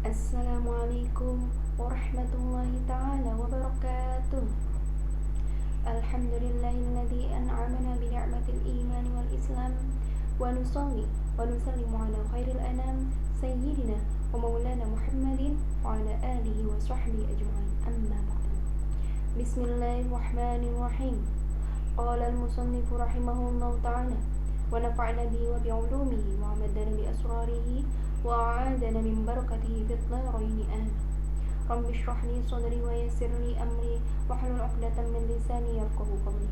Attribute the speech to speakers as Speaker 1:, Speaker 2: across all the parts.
Speaker 1: Assalamualaikum warahmatullahi ta'ala wabarakatuh. Alhamdulillahilladzi an'amana bi ni'matil iman wal islam wa nusalli wa nusallimu ala khairil anam sayyidina wa maulana Muhammadin wa ala alihi wa sahbihi ajma'in. Amma ba'du. Bismillahirrahmanirrahim. Qala al-musannifu rahimahullahu ta'ala wa nafa'na bihi wa bi'ulumihi wa amadana bi asrarihi wa a'adana min barakatihi fid dharaini amin. Rabbi shrah li sadri wa yassir li amri wahlul 'uqdatam min lisani yafqahu qawli.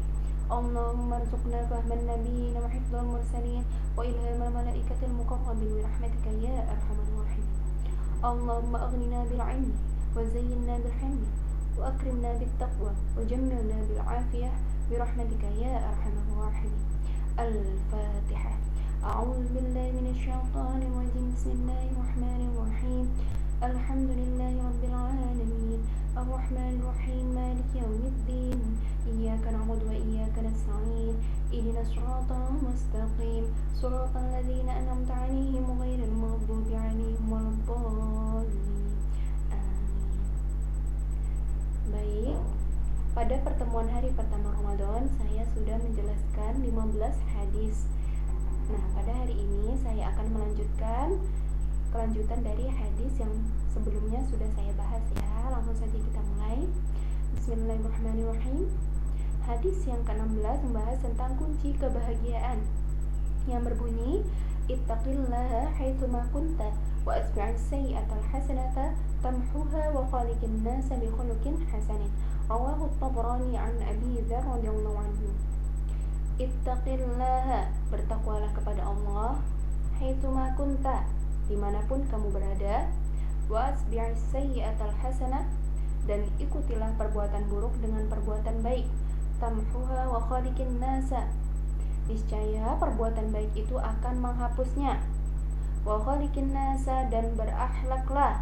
Speaker 1: Allahumma arzuqna fahman nabiyyin wa hifdzal mursalin wa ilhamal malaikatil muqarrabin bi rahmatika ya arhamar rahimin. Allahumma aghnina bil 'ilmi wa zayyinna bil hilmi wa akrimna bit taqwa wa jammilna bil 'afiyah bi rahmatika ya arhamar rahimin. Al-Fatihah. A'udzu billahi minasy syaithanir rajim. Bismillahirrahmanirrahim. Alhamdulillahi rabbil alamin. Arrahmanir rahim. Maliki yaumiddin. Iyyaka na'budu wa iyyaka nasta'in. Ihdinas siratal mustaqim. Shiratal ladzina an'amta 'alaihim ghairil maghdubi 'alaihim waladdallin. Amin. Baik. Pada pertemuan hari pertama Ramadan, saya sudah menjelaskan 15 hadis. Nah, pada hari ini saya akan melanjutkan kelanjutan dari hadis yang sebelumnya sudah saya bahas ya. Langsung saja kita mulai. Bismillahirrahmanirrahim. Hadis yang ke-16 membahas tentang kunci kebahagiaan yang berbunyi ittaqillaha haitsuma kunta wa asbi'is sayyi'atal hasanata tamhuha wa khaliqin nasa bi khuluqin hasanin. Rawahu at-Tabrani 'an Abi Dzar radhiyallahu anhu. Ittaqillaha, bertakwalah kepada Allah, haitsuma kunta, dimanapun kamu berada, wa asbi'is sayyi'atal hasanah, dan ikutilah perbuatan buruk dengan perbuatan baik, tamhuha wa khaliqin nasa, niscaya perbuatan baik itu akan menghapusnya, wa khaliqin nasa, dan berakhlaklah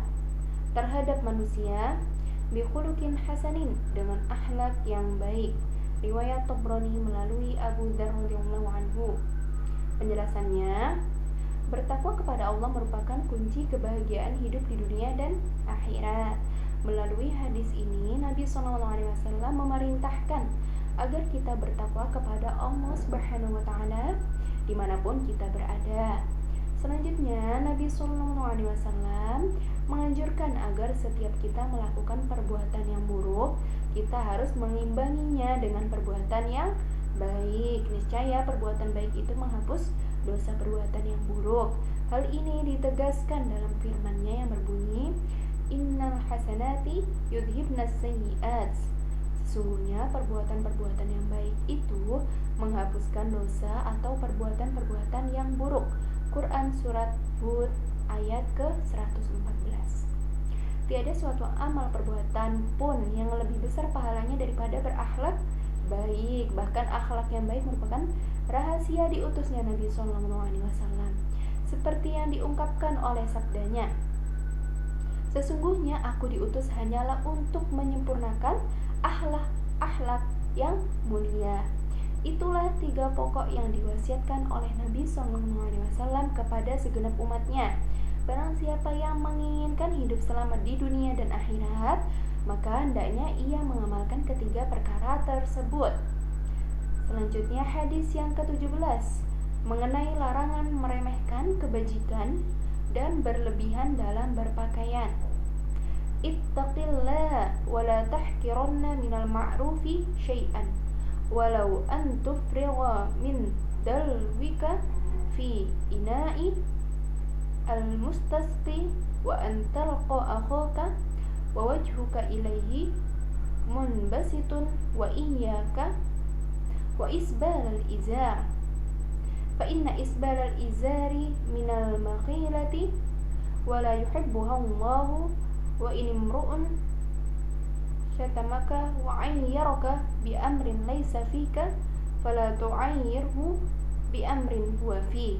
Speaker 1: terhadap manusia, bi khuluqin hasanin, dengan akhlak yang baik. Riwayat Tabrani melalui Abu Dzar radhiyallahu anhu. Penjelasannya, bertakwa kepada Allah merupakan kunci kebahagiaan hidup di dunia dan akhirat. Melalui hadis ini, Nabi SAW memerintahkan agar kita bertakwa kepada Allah Subhanahu wa Ta'ala dimanapun kita berada. Selanjutnya, Nabi SAW menganjurkan agar setiap kita melakukan perbuatan yang buruk, kita harus mengimbanginya dengan perbuatan yang baik. Niscaya perbuatan baik itu menghapus dosa perbuatan yang buruk. Hal ini ditegaskan dalam firman-Nya yang berbunyi, Innal hasanati yudhibnas sayyi'at. Sesungguhnya perbuatan-perbuatan yang baik itu menghapuskan dosa atau perbuatan-perbuatan yang buruk. Quran Surat Hud ayat ke-114. Tiada suatu amal perbuatan pun yang lebih besar pahalanya daripada berakhlak baik. Bahkan akhlak yang baik merupakan rahasia diutusnya Nabi SAW. Seperti yang diungkapkan oleh sabdanya, sesungguhnya aku diutus hanyalah untuk menyempurnakan akhlak yang mulia. Itulah 3 pokok yang diwasiatkan oleh Nabi SAW kepada segenap umatnya. Barang siapa yang menginginkan hidup selamat di dunia dan akhirat, maka hendaknya ia mengamalkan ketiga perkara tersebut. Selanjutnya hadis yang ke-17 mengenai larangan meremehkan kebajikan dan berlebihan dalam berpakaian. Ittaqillah wa la tahkiranna minal ma'rufi syai'an walau an tufrigha min dalwika fi ina'i al-mustasqi wa an talqa akhaka wa wajhuka ilaihi munbasitun wa iyyaka wa isbalal izar fa inna isbalal izari minal makhilati wa la yuhibbuha Allahu wa in imru'un syatamaka wa ayyaraka bi amrin laysa fika fala tu'ayyirhu bi amrin huwa fi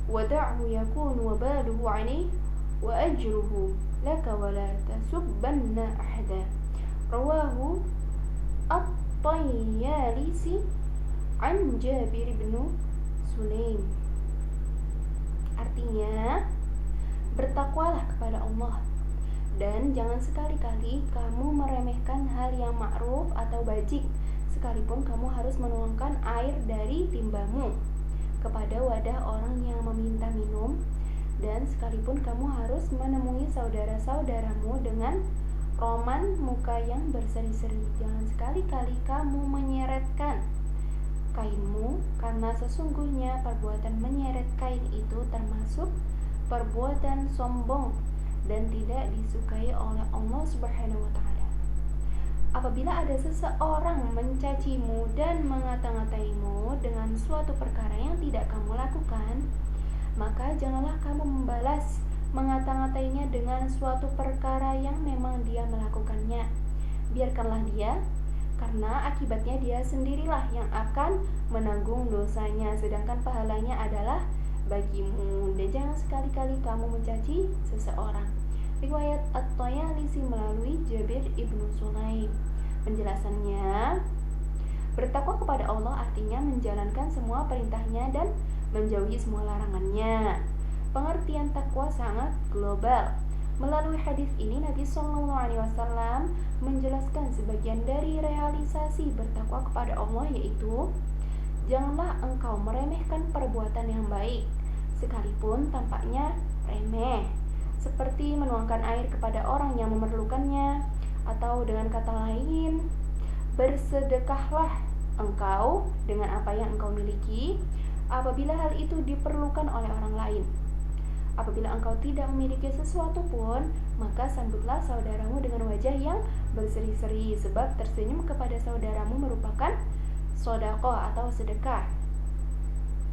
Speaker 1: wa da'hu yakun wabaluhu 'alayhi wa ajruhu laka wa la tasubbanna ahada. Rawahu At-Tayyalisi an Jabir bin Sulaim. Artinya, Bertakwalah kepada Allah, dan jangan sekali-kali kamu meremehkan hal yang ma'ruf atau bajik, sekalipun kamu harus menuangkan air dari timbamu kepada wadah orang yang meminta minum, dan sekalipun kamu harus menemui saudara-saudaramu dengan roman muka yang berseri-seri. Jangan sekali-kali kamu menyeretkan kainmu, karena sesungguhnya perbuatan menyeret kain itu termasuk perbuatan sombong dan tidak disukai oleh Allah Subhanahu wa taala. Apabila ada seseorang mencacimu dan mengata-ngataimu dengan suatu perkara yang tidak kamu lakukan, maka janganlah kamu membalas mengata-ngatainya dengan suatu perkara yang memang dia melakukannya. Biarkanlah dia, karena akibatnya dia sendirilah yang akan menanggung dosanya, sedangkan pahalanya adalah bagimu. Dan jangan sekali-kali kamu mencaci seseorang. Riwayat At-Tayalisi melalui Jabir ibnu Sulaim. Penjelasannya, bertakwa kepada Allah artinya menjalankan semua perintahnya dan menjauhi semua larangannya. Pengertian takwa sangat global. Melalui hadis ini Nabi SAW menjelaskan sebagian dari realisasi bertakwa kepada Allah, yaitu janganlah engkau meremehkan perbuatan yang baik, sekalipun tampaknya remeh, seperti menuangkan air kepada orang yang memerlukannya, atau dengan kata lain, bersedekahlah engkau dengan apa yang engkau miliki apabila hal itu diperlukan oleh orang lain. Apabila engkau tidak memiliki sesuatu pun, maka sambutlah saudaramu dengan wajah yang berseri-seri, sebab tersenyum kepada saudaramu merupakan sedekah atau sedekah.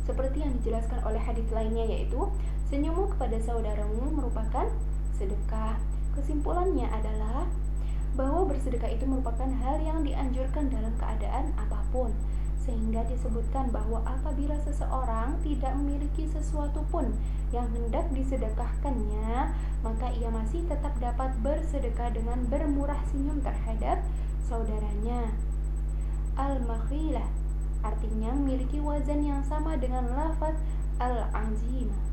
Speaker 1: Seperti yang dijelaskan oleh hadis lainnya, yaitu senyummu kepada saudaramu merupakan sedekah. Kesimpulannya adalah bahwa bersedekah itu merupakan hal yang dianjurkan dalam keadaan apapun, sehingga disebutkan bahwa apabila seseorang tidak memiliki sesuatu pun yang hendak disedekahkannya, maka ia masih tetap dapat bersedekah dengan bermurah senyum terhadap saudaranya. Al-makhilah artinya memiliki wazan yang sama dengan lafaz al-azimah,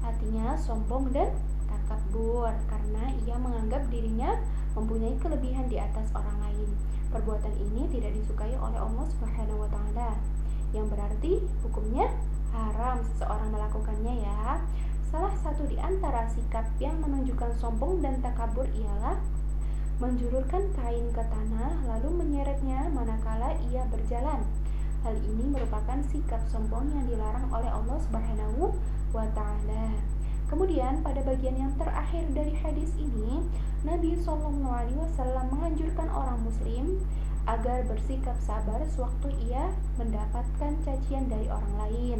Speaker 1: artinya sombong dan takabur, karena ia menganggap dirinya mempunyai kelebihan di atas orang lain. Perbuatan ini tidak disukai oleh Allah Subhanahu wa taala, yang berarti hukumnya haram seseorang melakukannya ya. Salah satu di antara sikap yang menunjukkan sombong dan takabur ialah menjulurkan kain ke tanah lalu menyeretnya manakala ia berjalan. Hal ini merupakan sikap sombong yang dilarang oleh Allah Subhanahu wa taala. Kemudian pada bagian yang terakhir dari hadis ini, Nabi SAW menganjurkan orang muslim agar bersikap sabar sewaktu ia mendapatkan cacian dari orang lain,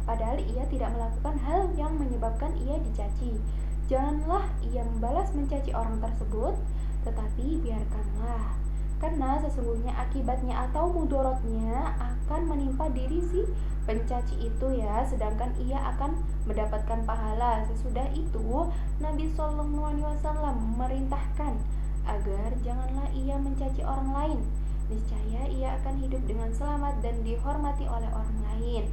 Speaker 1: padahal ia tidak melakukan hal yang menyebabkan ia dicaci. Janganlah ia membalas mencaci orang tersebut, tetapi biarkanlah, karena sesungguhnya akibatnya atau mudorotnya akan menimpa diri si pencaci itu ya, sedangkan ia akan mendapatkan pahala. Sesudah itu Nabi SAW memerintahkan agar janganlah ia mencaci orang lain. Niscaya ia akan hidup dengan selamat dan dihormati oleh orang lain.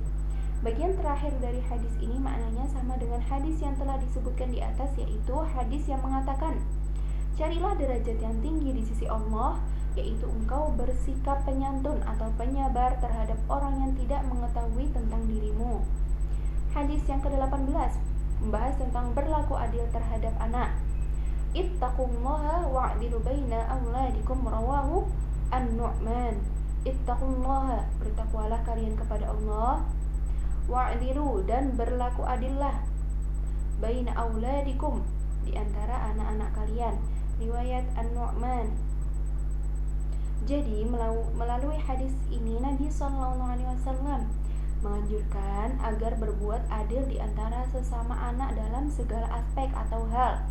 Speaker 1: Bagian terakhir dari hadis ini maknanya sama dengan hadis yang telah disebutkan di atas, yaitu hadis yang mengatakan, carilah derajat yang tinggi di sisi Allah, yaitu engkau bersikap penyantun atau penyabar terhadap orang yang tidak mengetahui tentang dirimu. Hadis yang ke-18 membahas tentang berlaku adil terhadap anak. Ittaqullaha wa'dilu baina auladikum, rawahu An-Nu'man. Ittaqullaha, bertakwalah kalian kepada Allah, wa'dilu, dan berlaku adillah, baina auladikum, di antara anak-anak kalian. Riwayat An-Nu'man. Jadi melalui hadis ini Nabi SAW menganjurkan agar berbuat adil di antara sesama anak dalam segala aspek atau hal.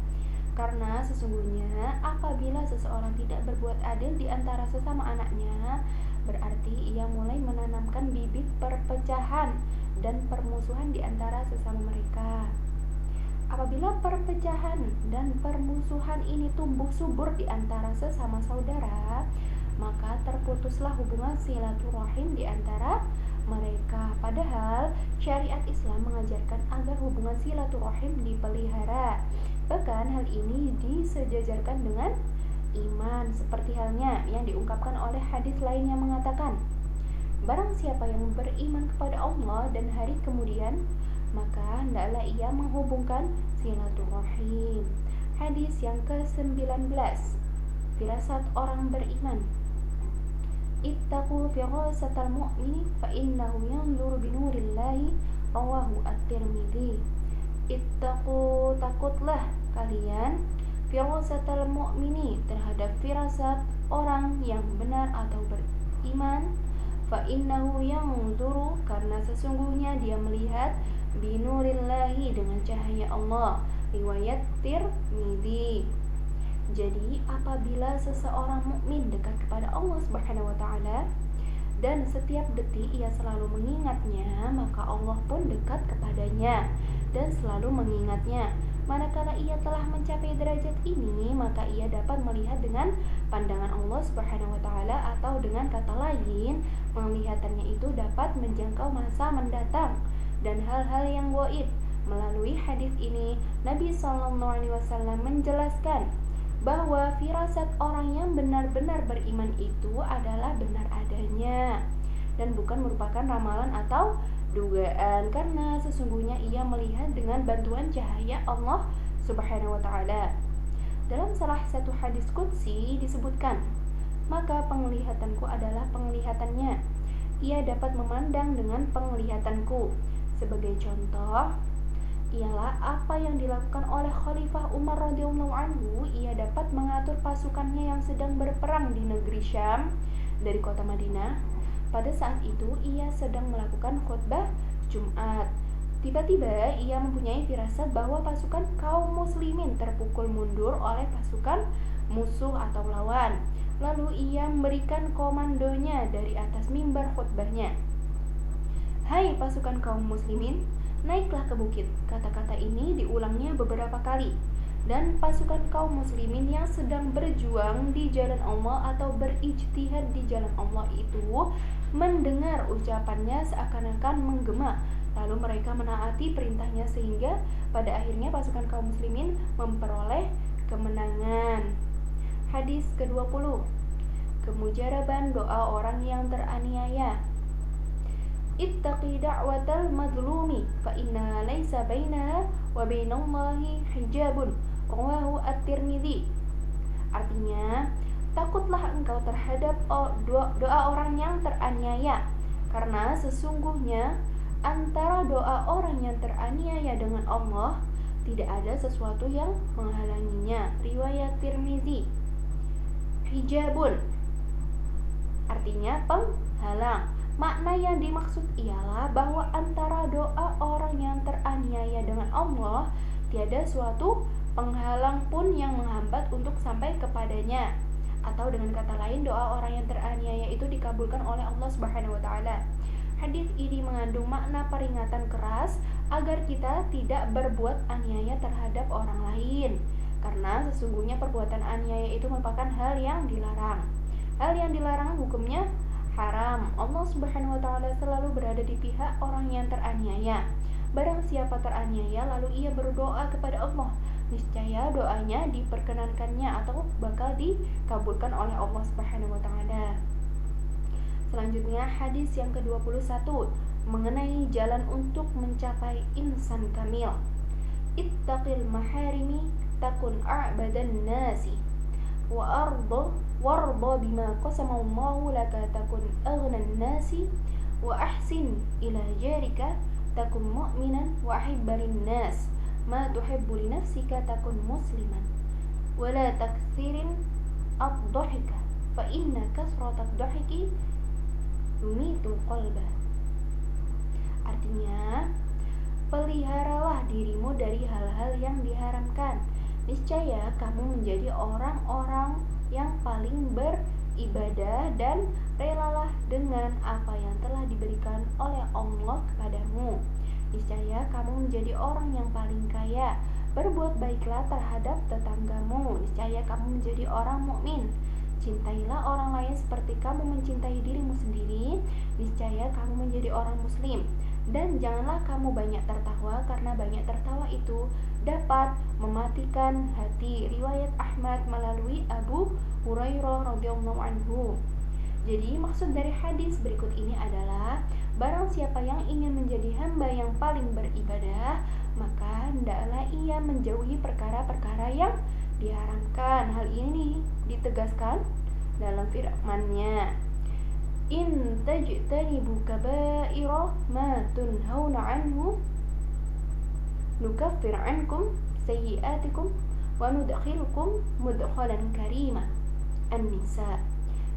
Speaker 1: Karena sesungguhnya apabila seseorang tidak berbuat adil di antara sesama anaknya, berarti ia mulai menanamkan bibit perpecahan dan permusuhan di antara sesama mereka. Apabila perpecahan dan permusuhan ini tumbuh subur di antara sesama saudara, maka terputuslah hubungan silaturahim di antara mereka. Padahal syariat Islam mengajarkan agar hubungan silaturahim dipelihara. Bahkan hal ini disejajarkan dengan iman, seperti halnya yang diungkapkan oleh hadis lain yang mengatakan, barang siapa yang beriman kepada Allah dan hari kemudian, maka hendaklah ia menghubungkan silaturahim. Hadis yang ke-19, firasat orang beriman. Ittaqu firasatal mu'mini fa innahu yanzuru binurillahi, rawahu at-Tirmidzi. Ittaqu, takutlah kalian, firasatal mu'mini, terhadap firasat orang yang benar atau beriman, fa innahu yanzuru, karena sesungguhnya dia melihat, binurillahi, dengan cahaya Allah. Riwayat Tirmidzi. Jadi apabila seseorang mukmin dekat kepada Allah Subhanahu wa taala dan setiap detik ia selalu mengingatnya, maka Allah pun dekat kepadanya dan selalu mengingatnya. Manakala ia telah mencapai derajat ini, maka ia dapat melihat dengan pandangan Allah Subhanahu wa taala, atau dengan kata lain, melihatannya itu dapat menjangkau masa mendatang dan hal-hal yang gaib. Melalui hadis ini, Nabi SAW menjelaskan bahwa firasat orang yang benar-benar beriman itu adalah benar adanya dan bukan merupakan ramalan atau dugaan, karena sesungguhnya ia melihat dengan bantuan cahaya Allah Subhanahu wa taala. Dalam salah satu hadis qudsi disebutkan, maka penglihatanku adalah penglihatannya, ia dapat memandang dengan penglihatanku. Sebagai contoh ialah apa yang dilakukan oleh Khalifah Umar radhiyallahu anhu. Ia dapat mengatur pasukannya yang sedang berperang di negeri Syam dari kota Madinah. Pada saat itu ia sedang melakukan khutbah Jumat. Tiba-tiba ia mempunyai firasat bahwa pasukan kaum muslimin terpukul mundur oleh pasukan musuh atau lawan. Lalu ia memberikan komandonya dari atas mimbar khutbahnya, hai pasukan kaum muslimin, naiklah ke bukit. Kata-kata ini diulangnya beberapa kali, dan pasukan kaum muslimin yang sedang berjuang di jalan Allah atau berijtihad di jalan Allah itu mendengar ucapannya seakan-akan menggema. Lalu mereka menaati perintahnya sehingga pada akhirnya pasukan kaum muslimin memperoleh kemenangan. Hadis ke-20, kemujaraban doa orang yang teraniaya. Ittaqi da'watal mazlumi fa inna laysa bainaha wa bainallahi hijabun, rawahu at-Tirmidzi. Artinya, takutlah engkau terhadap doa orang yang teraniaya, karena sesungguhnya antara doa orang yang teraniaya dengan Allah tidak ada sesuatu yang menghalanginya. Riwayat Tirmidzi. Hijabun artinya penghalang. Makna yang dimaksud ialah bahwa antara doa orang yang teraniaya dengan Allah tiada suatu penghalang pun yang menghambat untuk sampai kepadanya. Atau dengan kata lain, doa orang yang teraniaya itu dikabulkan oleh Allah Subhanahu wa taala. Hadis ini mengandung makna peringatan keras agar kita tidak berbuat aniaya terhadap orang lain, karena sesungguhnya perbuatan aniaya itu merupakan hal yang dilarang. Hal yang dilarang hukumnya haram. Allah Subhanahu wa taala selalu berada di pihak orang yang teraniaya. Barang siapa teraniaya lalu ia berdoa kepada Allah, niscaya doanya diperkenankannya atau bakal dikabulkan oleh Allah Subhanahu wa taala. Selanjutnya hadis yang ke-21 mengenai jalan untuk mencapai insan kamil. Ittaqil maharimi takun a'badan nasi wa warda bima qasamallahu laka takun aghnan nasi wa ahsin ila jarika takun mu'minan wa ahibbalin nas ma tuhibbu li nafsika takun musliman wa la takthirin ad-dhahika fa inna kasratat dhahiki yumitul qalba. Artinya, peliharalah dirimu dari hal-hal yang diharamkan, niscaya kamu menjadi orang-orang yang paling beribadah, dan relalah dengan apa yang telah diberikan oleh Allah kepadamu. Niscaya kamu menjadi orang yang paling kaya. Berbuat baiklah terhadap tetanggamu, niscaya kamu menjadi orang mukmin. Cintailah orang lain seperti kamu mencintai dirimu sendiri, niscaya kamu menjadi orang muslim. Dan janganlah kamu banyak tertawa, karena banyak tertawa itu dapat mematikan hati. Riwayat Ahmad melalui Abu Hurairah radhiyallahu anhu. Jadi maksud dari hadis berikut ini adalah barang siapa yang ingin menjadi hamba yang paling beribadah, maka hendaklah ia menjauhi perkara-perkara yang diharamkan. Hal ini ditegaskan dalam firman-Nya, in tajtanibu kaba'ira ma tunhauna anhu nukaffir ankum sayyi'atikum wa nudkhilukum mudkhalan karima. An-Nisa.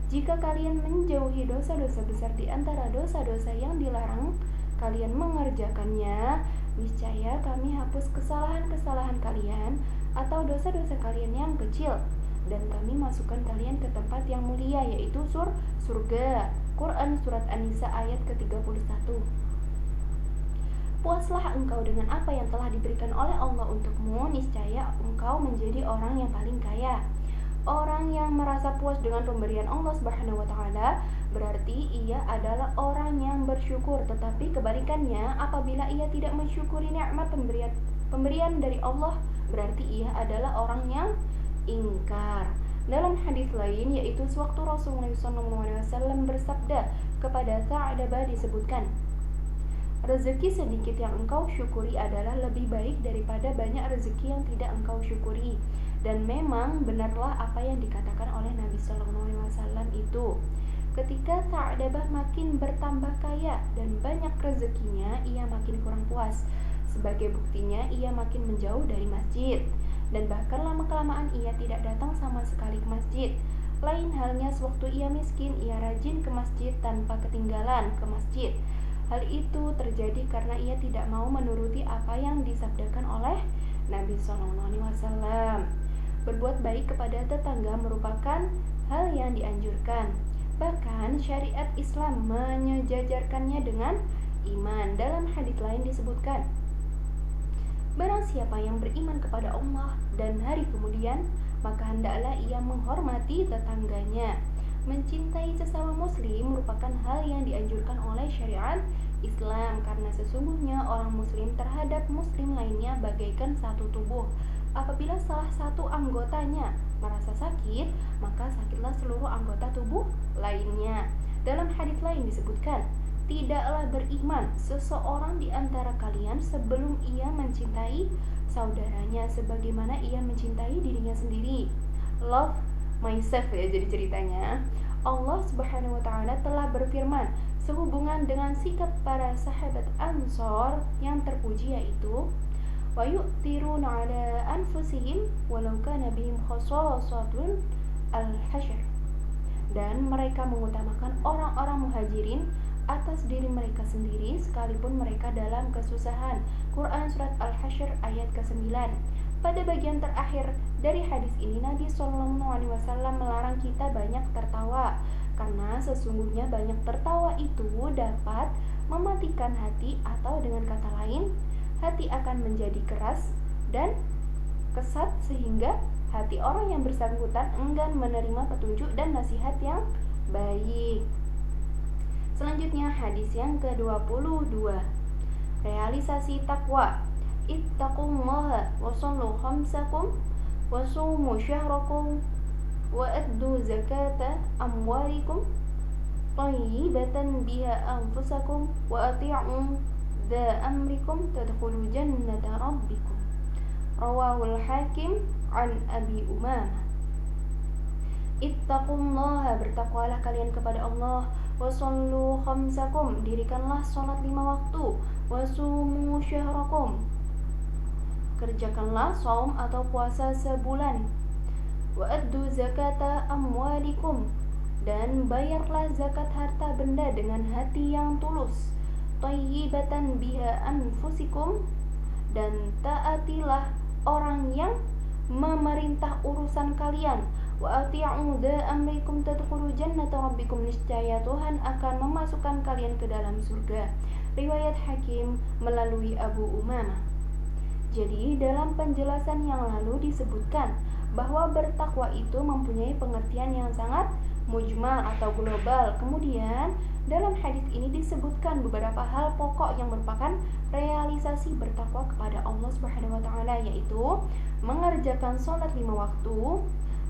Speaker 1: Jika kalian menjauhi dosa-dosa besar di antara dosa-dosa yang dilarang kalian mengerjakannya, niscaya kami hapus kesalahan-kesalahan kalian atau dosa-dosa kalian yang kecil, dan kami masukkan kalian ke tempat yang mulia, yaitu surga. Quran Surat An-Nisa ayat ke-31. Puaslah engkau dengan apa yang telah diberikan oleh Allah untukmu, niscaya engkau menjadi orang yang paling kaya. Orang yang merasa puas dengan pemberian Allah Subhanahu wa taala berarti ia adalah orang yang bersyukur, tetapi kebalikannya apabila ia tidak mensyukuri nikmat pemberian dari Allah berarti ia adalah orang yang ingkar. Dalam hadis lain, yaitu sewaktu Rasulullah SAW bersabda kepada Sa'dabah disebutkan, rezeki sedikit yang engkau syukuri adalah lebih baik daripada banyak rezeki yang tidak engkau syukuri. Dan memang benarlah apa yang dikatakan oleh Nabi SAW itu. Ketika Sa'dabah makin bertambah kaya dan banyak rezekinya, ia makin kurang puas. Sebagai buktinya, ia makin menjauh dari masjid. Dan bahkan lama-kelamaan ia tidak datang sama sekali ke masjid. Lain halnya sewaktu ia miskin, ia rajin ke masjid tanpa ketinggalan ke masjid. Hal itu terjadi karena ia tidak mau menuruti apa yang disabdakan oleh Nabi SAW. Berbuat baik kepada tetangga merupakan hal yang dianjurkan. Bahkan syariat Islam menyejajarkannya dengan iman. Dalam hadis lain disebutkan, barang siapa yang beriman kepada Allah dan hari kemudian, maka hendaklah ia menghormati tetangganya. Mencintai sesama muslim merupakan hal yang dianjurkan oleh syariat Islam, karena sesungguhnya orang muslim terhadap muslim lainnya bagaikan satu tubuh. Apabila salah satu anggotanya merasa sakit, maka sakitlah seluruh anggota tubuh lainnya. Dalam hadis lain disebutkan, tidaklah beriman seseorang di antara kalian sebelum ia mencintai saudaranya sebagaimana ia mencintai dirinya sendiri. Love myself ya jadi ceritanya. Allah Subhanahu wa taala telah berfirman sehubungan dengan sikap para sahabat Ansor yang terpuji, yaitu wa yu'thiruna 'ala anfusihim walau kana bihim khasasatun al-hasyr. Dan mereka mengutamakan orang-orang muhajirin atas diri mereka sendiri sekalipun mereka dalam kesusahan. Quran Surat Al-Hasyr ayat ke-9. Pada bagian terakhir dari hadis ini, Nabi SAW melarang kita banyak tertawa, karena sesungguhnya banyak tertawa itu dapat mematikan hati, atau dengan kata lain, hati akan menjadi keras dan kesat sehingga hati orang yang bersangkutan enggan menerima petunjuk dan nasihat yang baik. Selanjutnya hadis yang ke-22. Realisasi takwa. Ittaqullaha wa sallu khamsakum wa sumu syahrakum wa addu zakata amwalikum tayyibatan biha anfusakum wa ati'u dha amrikum tadkhulu jannata rabbikum. Rawahul Hakim an Abi Umamah. Ittaqullaha, bertakwalah kalian kepada Allah, wa sallu khamsakum, dirikanlah salat 5 waktu, wa sumu syahrakum, kerjakanlah saum atau puasa sebulan, wa addu zakata amwalikum, dan bayarlah zakat harta benda dengan hati yang tulus, tayyibatan biha anfusikum, dan taatilah orang yang memerintah urusan kalian, wa ati'u dha amrikum tadkhulu jannata rabbikum, niscaya Tuhan akan memasukkan kalian ke dalam surga. Riwayat Hakim melalui Abu Umamah. Jadi dalam penjelasan yang lalu disebutkan bahwa bertakwa itu mempunyai pengertian yang sangat mujmal atau global. Kemudian dalam hadis ini disebutkan beberapa hal pokok yang merupakan realisasi bertakwa kepada Allah Subhanahu wa taala, yaitu mengerjakan sholat 5 waktu,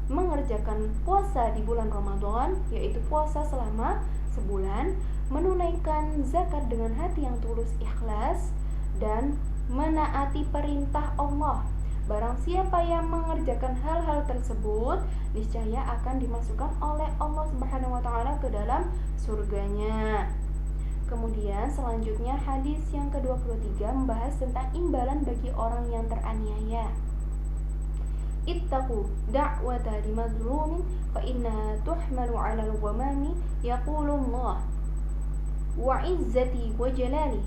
Speaker 1: mengerjakan puasa di bulan Ramadan, yaitu puasa selama sebulan, menunaikan zakat dengan hati yang tulus ikhlas, dan menaati perintah Allah. Barang siapa yang mengerjakan hal-hal tersebut, niscaya akan dimasukkan oleh Allah Subhanahu wa taala ke dalam surganya. Kemudian selanjutnya hadis yang ke-23 membahas tentang imbalan bagi orang yang teraniaya. Ittaqu da'wata limazlumin fa inna tuhmalu 'ala al-ghamami yaqulu Allah wa 'izzati wa jalali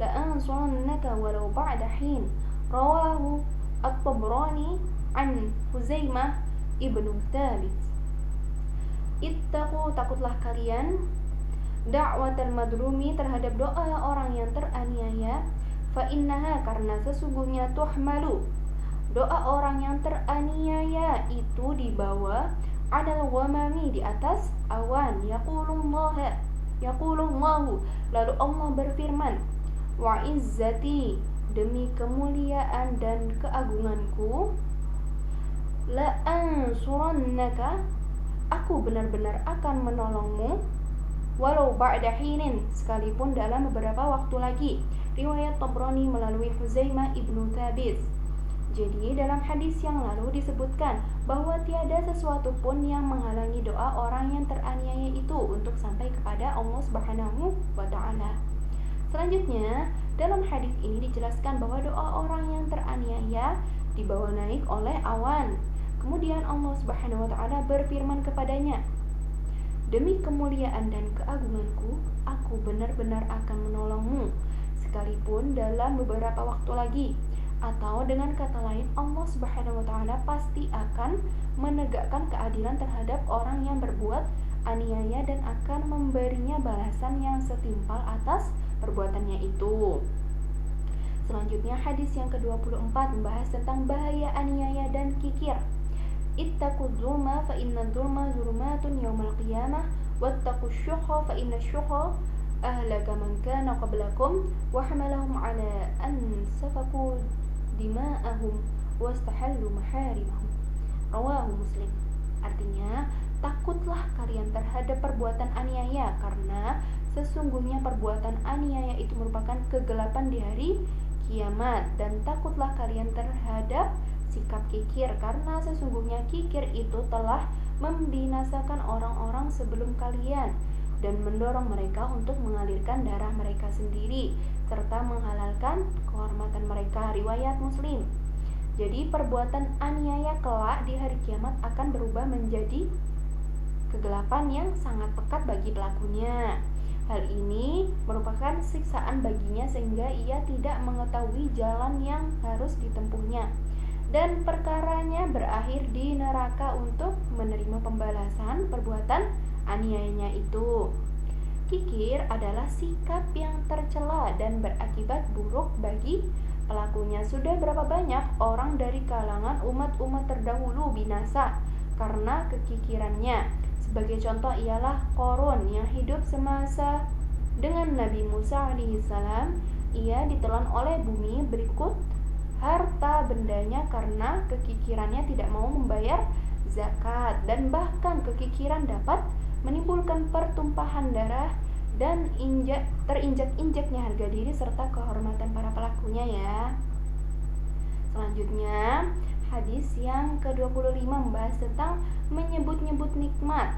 Speaker 1: la ansurannaka walau ba'da hin. Rawahu At-Tabrani an Huzaimah ibnu Thabit. Ittaqu, takutlah kalian, da'watal madlumi, terhadap doa orang yang teraniaya, fa innaha, karena sesungguhnya, tuhmalu, doa orang yang teraniaya itu dibawa, adal ghamami, di atas awan, yaqulullahu, lalu Allah berfirman, wa izzati, demi kemuliaan dan keagunganku, la ansurannaka, aku benar-benar akan menolongmu, walau ba'da hinin, sekalipun dalam beberapa waktu lagi. Riwayat Tabrani melalui Huzaimah ibnu Thabit. Jadi dalam hadis yang lalu disebutkan bahwa tiada sesuatu pun yang menghalangi doa orang yang teraniaya itu untuk sampai kepada Allah Subhanahu wa taala. Selanjutnya, dalam hadis ini dijelaskan bahwa doa orang yang teraniaya dibawa naik oleh awan. Kemudian Allah Subhanahu wa taala berfirman kepadanya, demi kemuliaan dan keagunganku, aku benar-benar akan menolongmu, sekalipun dalam beberapa waktu lagi. Atau dengan kata lain, Allah Subhanahu wa taala pasti akan menegakkan keadilan terhadap orang yang berbuat aniaya dan akan memberinya balasan yang setimpal atas perbuatannya itu. Selanjutnya hadis yang ke-24 membahas tentang bahaya aniaya dan kikir. Ittaqu dzulma fa inna dzulma zulumatun yaumal qiyamah wattaqu syuhha fa inna syuhha ahlaka man kana qablakum wa hamalahum ala an safaku dima'ahum wastahallu maharimahum. Rawahu Muslim. Artinya, takutlah kalian terhadap perbuatan aniaya, karena sesungguhnya perbuatan aniaya itu merupakan kegelapan di hari kiamat. Dan takutlah kalian terhadap sikap kikir, karena sesungguhnya kikir itu telah membinasakan orang-orang sebelum kalian dan mendorong mereka untuk mengalirkan darah mereka sendiri serta menghalalkan kehormatan mereka. Riwayat Muslim. Jadi perbuatan aniaya kelak di hari kiamat akan berubah menjadi kegelapan yang sangat pekat bagi pelakunya. Hal ini merupakan siksaan baginya sehingga ia tidak mengetahui jalan yang harus ditempuhnya, dan perkaranya berakhir di neraka untuk menerima pembalasan perbuatan aniayanya itu. Kikir adalah sikap yang tercela dan berakibat buruk bagi pelakunya. Sudah berapa banyak orang dari kalangan umat-umat terdahulu binasa karena kekikirannya. Sebagai contoh ialah Qarun yang hidup semasa dengan Nabi Musa alaihissalam. Ia ditelan oleh bumi berikut harta bendanya karena kekikirannya tidak mau membayar zakat, dan bahkan kekikiran dapat menimbulkan pertumpahan darah dan terinjak-injaknya harga diri serta kehormatan para pelakunya ya. Selanjutnya hadis yang ke-25 membahas tentang menyebut-nyebut nikmat.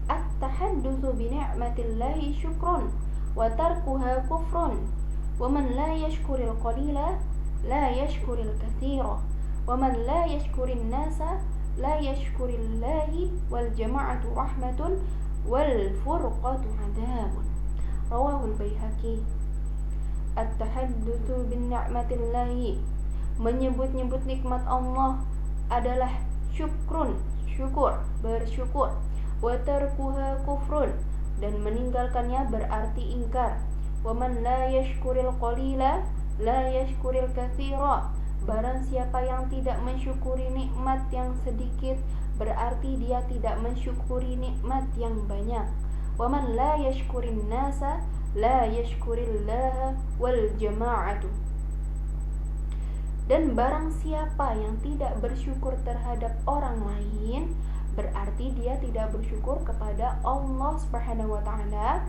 Speaker 1: At-tahaddutsu bi ni'matillahi syukrun wa tarkuha kufrun wa man la yashkuril qalila la yashkuril katsira wa man la yashkurin nasa la yashkurillahi wal jama'atu rahmatun wal furqatu adabun. Rawahul Baihaqi. At-tahaddutsu bi ni'matillahi, menyebut-nyebut nikmat Allah adalah syukrun, syukur, bersyukur. Wa tarkuha kufrun, dan meninggalkannya berarti ingkar. Wa man la yashkuril qalila la yashkuril katsira, Barang siapa yang tidak mensyukuri nikmat yang sedikit, berarti dia tidak mensyukuri nikmat yang banyak. Wa man la yashkurin nasa la yashkurillaha wal jama'atu. Dan barang siapa yang tidak bersyukur terhadap orang lain, berarti dia tidak bersyukur kepada Allah Subhanahu wa taala.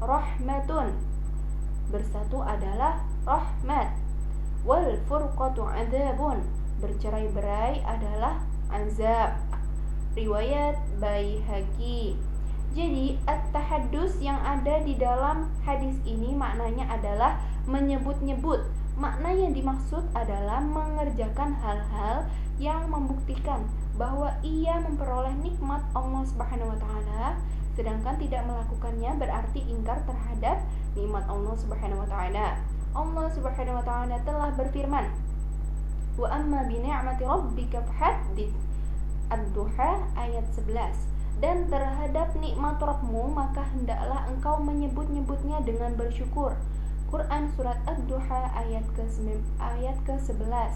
Speaker 1: Rahmatun, bersatu adalah rahmat. Wal furqatu adzabun, bercerai-berai adalah azab. Riwayat Baihaqi. Jadi at-tahaddus yang ada di dalam hadis ini maknanya adalah menyebut-nyebut. Makna yang dimaksud adalah mengerjakan hal-hal yang membuktikan bahwa ia memperoleh nikmat Allah Subhanahu wa taala, sedangkan tidak melakukannya berarti ingkar terhadap nikmat Allah Subhanahu wa taala. Allah Subhanahu wa taala telah berfirman, "Wa amma bi ni'mati rabbika fahaddits." Ad-Duha ayat 11. Dan terhadap nikmat Rabbmu maka hendaklah engkau menyebut-nyebutnya dengan bersyukur. Quran surat Ad-Duha ayat ke-11.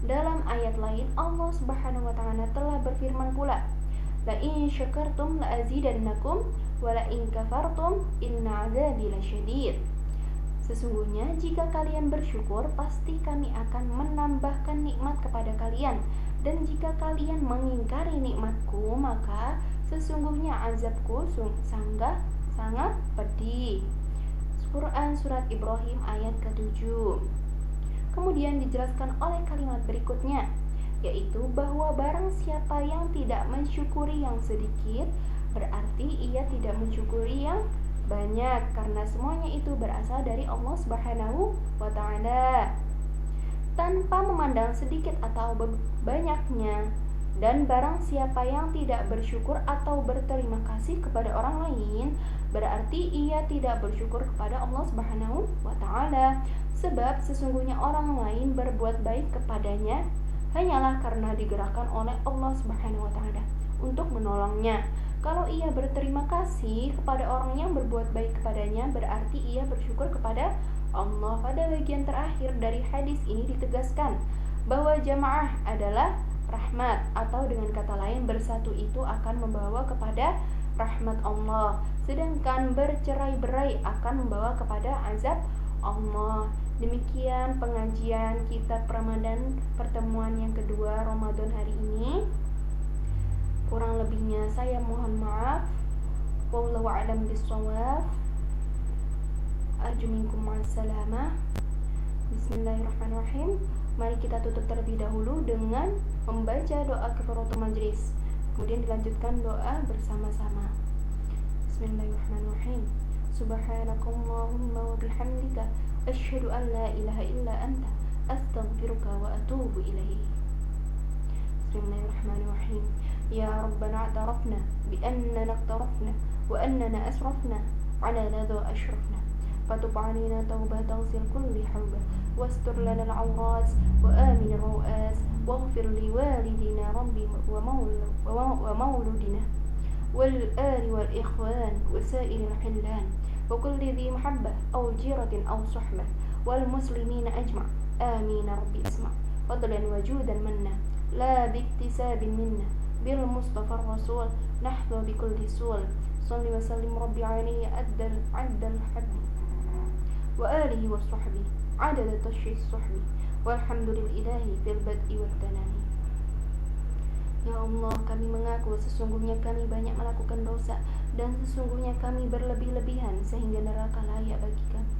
Speaker 1: Dalam ayat lain Allah Subhanahu wa taala telah berfirman pula, "La in syakartum la azidannakum wa la in kafartum inna 'adzabi lasyadid." Sesungguhnya jika kalian bersyukur pasti kami akan menambahkan nikmat kepada kalian, dan jika kalian mengingkari nikmatku maka sesungguhnya azabku sangat pedih. Quran surat Ibrahim ayat ke-7. Kemudian dijelaskan oleh kalimat berikutnya, yaitu bahwa barang siapa yang tidak mensyukuri yang sedikit, berarti ia tidak mensyukuri yang banyak, karena semuanya itu berasal dari Allah Subhanahu wa taala. Tanpa memandang sedikit atau banyaknya. Dan barang siapa yang tidak bersyukur atau berterima kasih kepada orang lain, berarti ia tidak bersyukur kepada Allah Subhanahu wa taala. Sebab sesungguhnya orang lain berbuat baik kepadanya hanyalah karena digerakkan oleh Allah Subhanahu wa taala untuk menolongnya. Kalau ia berterima kasih kepada orang yang berbuat baik kepadanya, berarti ia bersyukur kepada Allah. Pada bagian terakhir dari hadis ini ditegaskan bahwa jamaah adalah rahmat, atau dengan kata lain bersatu itu akan membawa kepada rahmat Allah, sedangkan bercerai-berai akan membawa kepada azab Allah. Demikian pengajian kitab Ramadan pertemuan yang kedua Ramadan hari ini. Kurang lebihnya saya mohon maaf. Wallahu a'lam bishawab. Arju minkum ma'assalamah. Bismillahirrahmanirrahim. Mari kita tutup terlebih dahulu dengan membaca doa kafaratul majlis. Kemudian dilanjutkan doa bersama-sama. Bismillahirrahmanirrahim. Subhanakallahumma wa bihamdika asyhadu an la ilaha illa anta astaghfiruka wa atubu ilaik. Bismillahirrahmanirrahim. Ya Rabbana a'tarafna bi annana iqtarafna wa annana asrafna ala ladha ashrafna. فتب علينا توبة تغسل كل حوبة واستر لنا العورات وآمن الروآت واغفر لوالدنا ربي ومولودنا والآل والإخوان وسائر الحلان وكل ذي محبة أو جيرة أو صحبة والمسلمين أجمع آمين ربي اسمع فضلا وجودا منا لا باكتساب منا بالمصطفى الرسول نحظى بكل سول صل وسلم ربي عليه عد الحب وآله وصحبه عدد تشريع الصحبي والحمد لله في البدء والتنامي. Ya Allah, kami mengaku sesungguhnya kami banyak melakukan dosa dan sesungguhnya kami berlebih-lebihan sehingga neraka layak bagi kami.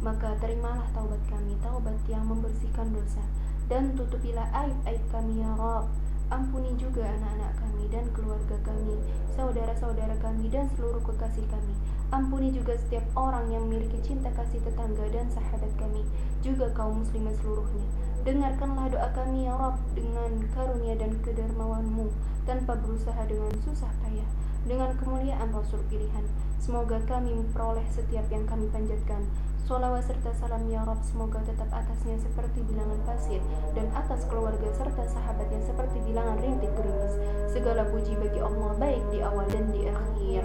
Speaker 1: Maka terimalah taubat kami, taubat yang membersihkan dosa, dan tutupilah aib-aib kami ya Rabb. Ampuni juga anak-anak kami dan keluarga kami, saudara-saudara kami dan seluruh kekasih kami. Ampuni juga setiap orang yang memiliki cinta kasih tetangga dan sahabat kami, juga kaum muslimin seluruhnya. Dengarkanlah doa kami ya Rabb dengan karunia dan kedermawan-Mu, tanpa berusaha dengan susah payah, dengan kemuliaan Rasul pilihan. Semoga kami memperoleh setiap yang kami panjatkan. Sholawat serta salam ya Rabb semoga tetap atasnya seperti bilangan pasir, dan atas keluarga serta sahabatnya seperti bilangan rintik gerimis. Segala puji bagi Allah baik di awal dan di akhir.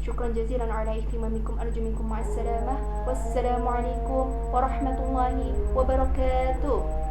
Speaker 1: Syukran jazilan ala ihtimamikum, arju minkum ma'assalamah. Wassalamualaikum warahmatullahi wabarakatuh.